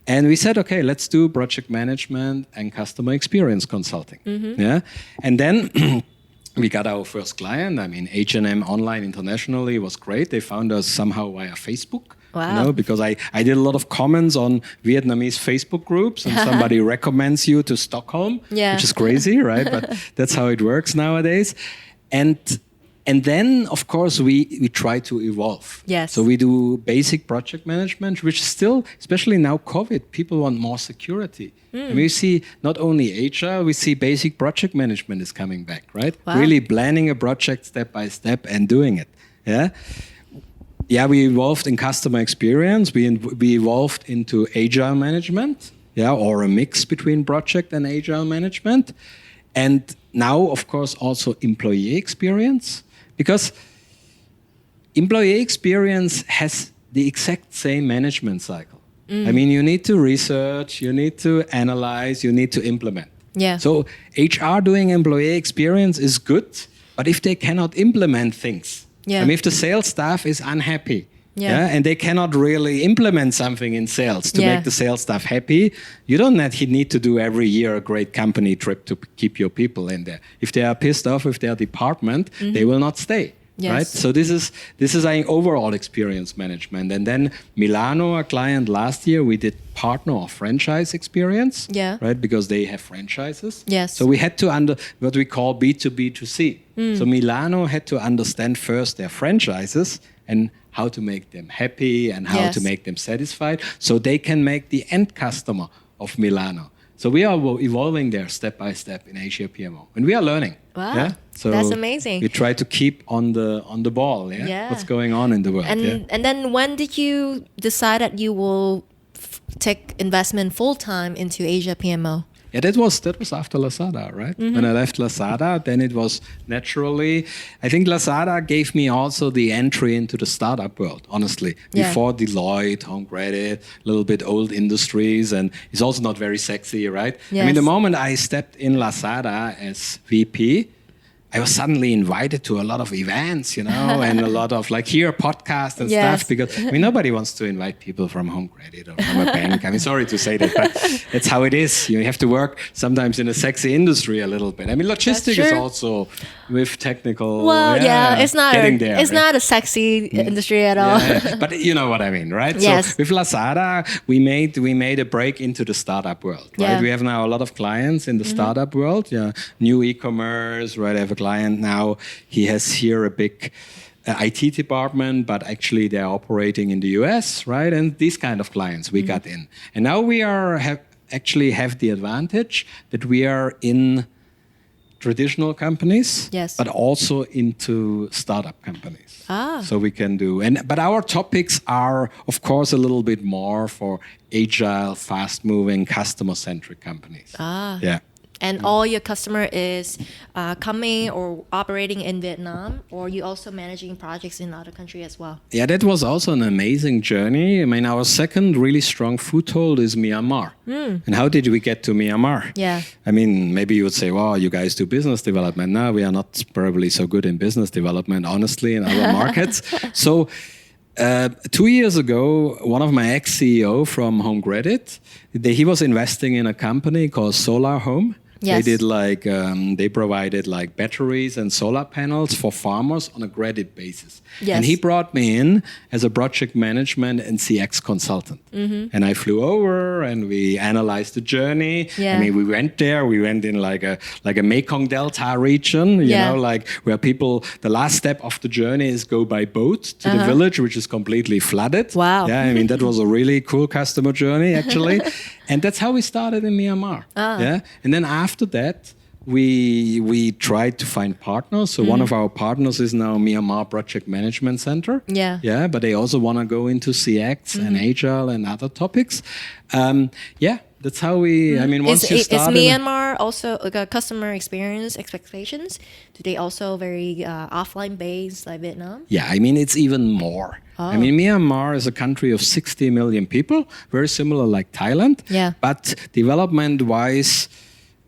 And we said, okay, let's do project management and customer experience consulting. Yeah, and then we got our first client. I mean, H&M Online internationally was great. They found us somehow via Facebook. Wow. Because I did a lot of comments on Vietnamese Facebook groups, and somebody recommends you to Stockholm, which is crazy, right? But that's how it works nowadays. And then, of course, we try to evolve. Yes. So we do basic project management, which still, especially now COVID, people want more security. And we see not only HR, we see basic project management is coming back, right? Wow. Really planning a project step by step and doing it. Yeah, we evolved in customer experience. We evolved into agile management, or a mix between project and agile management. And now, of course, also employee experience. Because employee experience has the exact same management cycle. I mean, you need to research, you need to analyze, you need to implement. Yeah. So HR doing employee experience is good, but if they cannot implement things, I mean, if the sales staff is unhappy, and they cannot really implement something in sales to make the sales staff happy, you don't need to do every year a great company trip to keep your people in there. If they are pissed off with their department, they will not stay. Right? So this is an overall experience management. And then Milano, a client last year, we did partner or franchise experience, right? Because they have franchises. Yes. So we had to what we call B2B2C. So Milano had to understand first their franchises and how to make them happy and how to make them satisfied, so they can make the end customer of Milano So we are evolving there step by step in Asia PMO, and we are learning. Wow, yeah? So that's amazing. We try to keep on the ball. Yeah? Yeah. What's going on in the world? And then when did you decide that you will take investment full time into Asia PMO? Yeah, that was after Lazada, right? When I left Lazada, then it was naturally. I think Lazada gave me also the entry into the startup world, honestly. Yeah. Before Deloitte, Home Credit, a little bit old industries, and it's also not very sexy, right? I mean, Yes. the moment I stepped in Lazada as VP, I was suddenly invited to a lot of events, and a lot of podcasts and Yes. stuff, because nobody wants to invite people from Home Credit or from a bank. I mean, sorry to say that, but that's how it is. You have to work sometimes in a sexy industry a little bit. I mean, logistics is true. also with technical. Well, it's not getting there. it's not a sexy industry at all. Yeah, but you know what I mean, right? Yes. So with Lazada, we made a break into the startup world, right? Yeah. We have now a lot of clients in the startup world. Yeah, new e-commerce, right? I have a client now. He has here a big IT department, but actually they're operating in the US, right? And these kind of clients we got in, and now we have the advantage that we are in traditional companies, Yes. but also into startup companies. So we can do, but our topics are, of course, a little bit more for agile, fast-moving, customer-centric companies. Yeah. And all your customer is coming or operating in Vietnam, or you also managing projects in other countries as well? Yeah, that was also an amazing journey. I mean, our second really strong foothold is Myanmar. And how did we get to Myanmar? Yeah. I mean, maybe you would say, well, you guys do business development. No, we are not probably so good in business development, honestly, in other markets. So 2 years ago, one of my ex-CEO from Home Credit, he was investing in a company called Solar Home. Yes. They did they provided batteries and solar panels for farmers on a credit basis. Yes. And he brought me in as a project management and CX consultant. And I flew over and we analyzed the journey. Yeah. I mean, we went there. We went in like a Mekong Delta region, you know, where people, the last step of the journey is go by boat to the village, which is completely flooded. Wow. Yeah, I mean, that was a really cool customer journey, actually. And that's how we started in Myanmar. Yeah. And then after that, we tried to find partners. So one of our partners is now Myanmar Project Management Center. Yeah. Yeah, but they also want to go into CX and Agile and other topics. That's how we, I mean, once you start... Is Myanmar also customer experience expectations? Do they also very offline based like Vietnam? Yeah, I mean, it's even more. I mean, Myanmar is a country of 60 million people, very similar like Thailand. Yeah. But development-wise,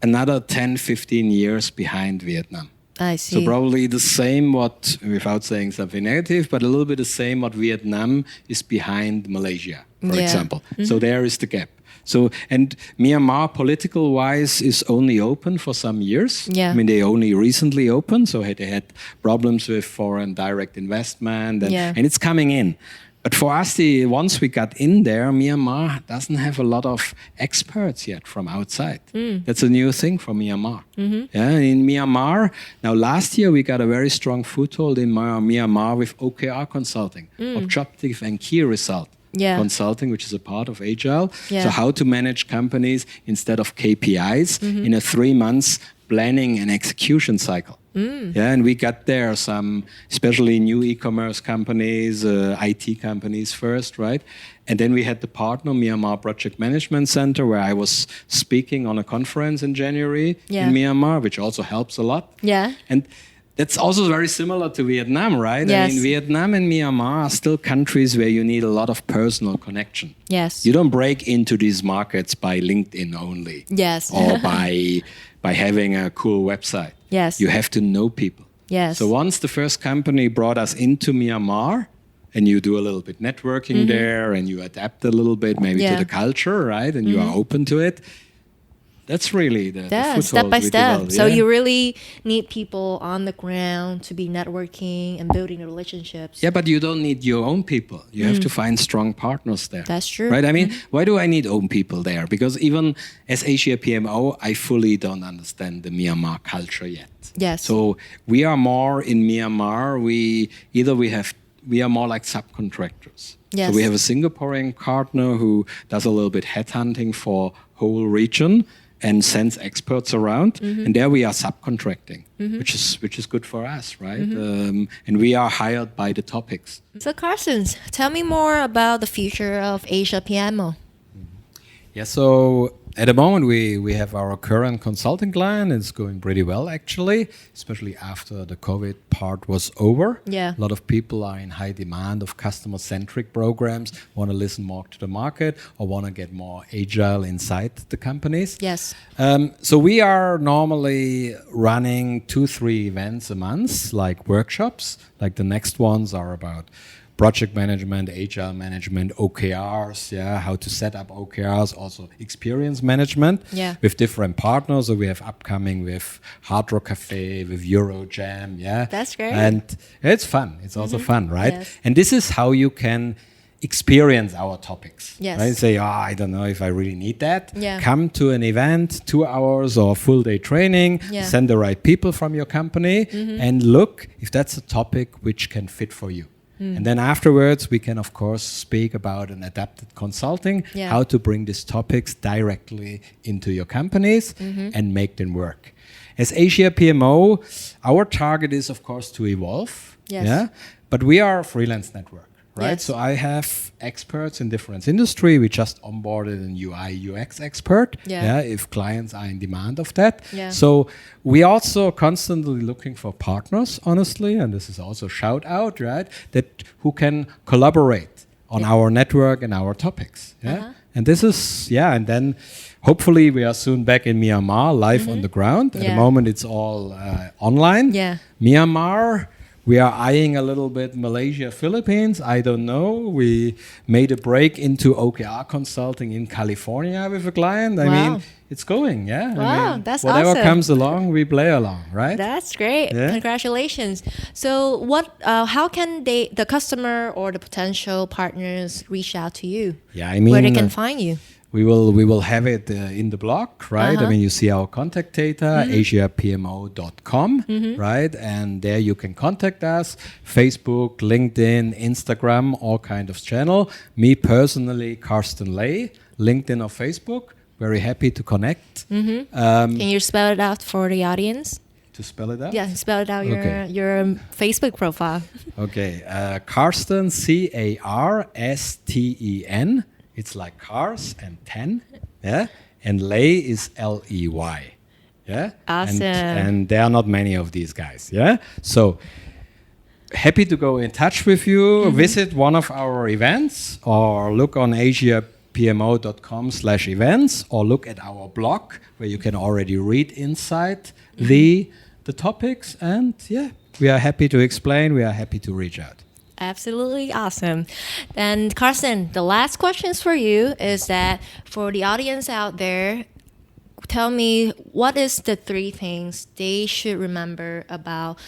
another 10, 15 years behind Vietnam. I see. So probably the same without saying something negative, but a little bit the same what Vietnam is behind Malaysia, for example. So there is the gap. So, and Myanmar political-wise is only open for some years. Yeah. I mean, they only recently opened, so they had problems with foreign direct investment, and it's coming in. But for us, once we got in there, Myanmar doesn't have a lot of experts yet from outside. That's a new thing for Myanmar. Yeah, in Myanmar, now last year we got a very strong foothold in Myanmar with OKR consulting, objective and key result. Consulting, which is a part of Agile. So how to manage companies instead of KPIs in a 3 months planning and execution cycle. Yeah, and we got there some, especially new e-commerce companies, IT companies first, right? And then we had the partner, Myanmar Project Management Center, where I was speaking on a conference in January in Myanmar, which also helps a lot. Yeah. And that's also very similar to Vietnam, right? Yes. I mean, Vietnam and Myanmar are still countries where you need a lot of personal connection. Yes. You don't break into these markets by LinkedIn only. Yes. Or by having a cool website. Yes. You have to know people. Yes. So once the first company brought us into Myanmar, and you do a little bit networking there, and you adapt a little bit maybe to the culture, right? And you are open to it. That's really the foothold step by we step. developed, So you really need people on the ground to be networking and building the relationships. Yeah, but you don't need your own people. You have to find strong partners there. That's true. Right? I mean, why do I need own people there? Because even as Asia PMO, I fully don't understand the Myanmar culture yet. Yes. So we are more in Myanmar. We are more like subcontractors. Yes. So we have a Singaporean partner who does a little bit headhunting for whole region. and sends experts around, and there we are subcontracting, which is good for us, right? And we are hired by the topics. So Carsten, tell me more about the future of Asia PMO. Yeah, so at the moment we have our current consulting client. It's going pretty well actually, especially after the COVID part was over. Yeah. A lot of people are in high demand of customer-centric programs, want to listen more to the market or want to get more agile inside the companies. Yes. So we are normally running 2-3 events a month, like workshops. Like the next ones are about project management, agile management, OKRs, how to set up OKRs, also experience management with different partners. So we have upcoming with Hard Rock Cafe, with Eurojam, That's great. And it's fun. It's also fun, right? Yes. And this is how you can experience our topics. Yes. Right? Say, I don't know if I really need that. Yeah. Come to an event, 2 hours or full day training, send the right people from your company and look if that's a topic which can fit for you. And then afterwards, we can, of course, speak about an adapted consulting, how to bring these topics directly into your companies and make them work. As Asia PMO, our target is, of course, to evolve. Yes. Yeah? But we are a freelance network, right? Yes. So I have experts in different industry. We just onboarded an UI UX expert. If clients are in demand of that. So we also constantly looking for partners, honestly, and this is also shout out, right? That who can collaborate on our network and our topics. And this is, and then hopefully we are soon back in Myanmar, live on the ground. At the moment it's all online. Myanmar, we are eyeing a little bit Malaysia, Philippines. I don't know. We made a break into OKR consulting in California with a client. I mean, it's going, Wow, I mean, that's whatever awesome. comes along, we play along, right? That's great. Yeah. Congratulations. So how can the customer or the potential partners reach out to you? Yeah, I mean, where they can find you? We will have it in the blog, right? I mean, you see our contact data, asiapmo.com, right? And there you can contact us, Facebook, LinkedIn, Instagram, all kind of channel. Me personally, Carsten Ley, LinkedIn or Facebook. Very happy to connect. Can you spell it out for the audience? To spell it out? Yeah, spell it out your Facebook profile. Okay, Carsten, Carsten. It's like cars and 10, and Ley is Ley, Awesome. And there are not many of these guys, So happy to go in touch with you. Visit one of our events or look on asiapmo.com/events or look at our blog where you can already read inside the topics. And we are happy to explain. We are happy to reach out. Absolutely awesome. And Carsten, the last questions for you is that for the audience out there, tell me what is the 3 things they should remember about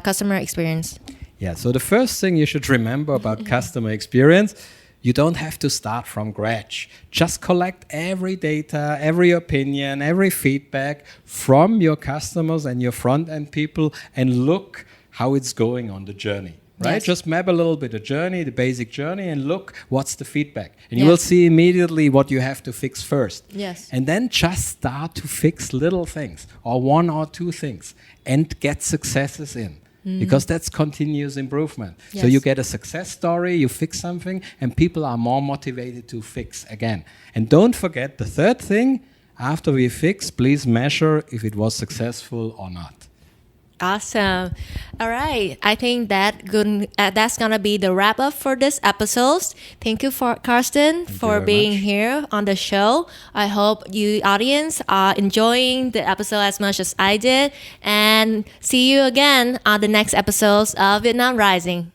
customer experience? Yeah, so the first thing you should remember about customer experience, you don't have to start from scratch. Just collect every data, every opinion, every feedback from your customers and your front-end people and look how it's going on the journey. Right? Yes. Just map a little bit the journey, the basic journey, and look what's the feedback. And you will see immediately what you have to fix first. Yes. And then just start to fix little things or 1 or 2 things and get successes in. Because that's continuous improvement. Yes. So you get a success story, you fix something, and people are more motivated to fix again. And don't forget the 3rd thing, after we fix, please measure if it was successful or not. Awesome. All right. I think that's going to be the wrap up for this episode. Thank you for Carsten for being here on the show. I hope you audience are enjoying the episode as much as I did. And see you again on the next episodes of Vietnam Rising.